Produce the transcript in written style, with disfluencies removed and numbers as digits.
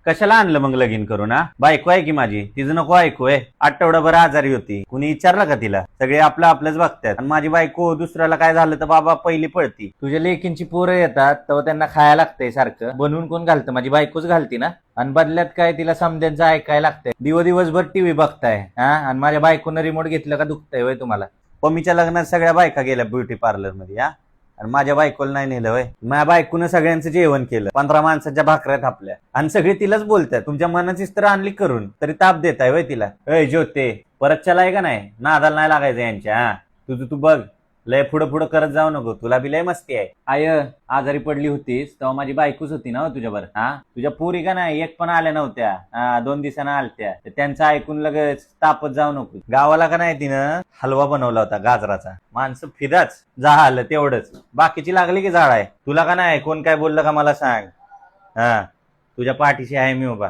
कशाला आणलं मग लगीन करून? हा, बायको आहे की माझी, तिचं नको ऐकू आहे. आठवडाभर आजारी होती, कुणी विचारलं का तिला? सगळे आपलं आपलंच बघतात. आणि माझी बायको दुसऱ्याला काय झालं तर बाबा पहिली पळती. तुझ्या लेकींची पोरं येतात तेव्हा त्यांना खायला लागतंय सारखं. बनवून कोण घालतं? माझी बायकोच घालती ना. आणि बदल्यात काय तिला समद्यांचं ऐकायला लागतंय. दिवसभर टीव्ही बघताय हा, आणि माझ्या बायकोनं रिमोट घेतलं का दुखतंय वय तुम्हाला? पमीच्या लग्नात सगळ्या बायका गेल्या ब्युटी पार्लर मध्ये. हा, आणि माझ्या बायकोला नाही नेलं वय. माझ्या बायकोनं सगळ्यांचं जेवण केलं, 15 माणसाच्या भाकऱ्या थापल्या, आणि सगळे तिलाच बोलतात. तुमच्या मनाचीच तर आणली करून, तरी ताप देताय वय तिला. अय ज्योते, परत चलाय का नाही? नादाला नाही लागायचं यांच्या. हा, तुझं तू बघ, लय पुढं पुढं करत जाऊ नको, तुला बी लय मस्ती आहे. आय आजारी पडली होतीस तेव्हा माझी बायकोच होती ना तुझ्यावर. हा, तुझ्या पोरी का नाही एक पण आल्या नव्हत्या. 2 दिवसांना आलत्या. त्यांचं ऐकून लगेच तापत जाऊ नको. गावाला का नाही तिनं हलवा बनवला होता गाजराचा, माणसं फिदाच. झालं तेवढंच, बाकीची लागली की झाड आहे. तुला का नाही कोण काय बोललं का मला सांग. हा, तुझ्या पाठीशी आहे मी उभा.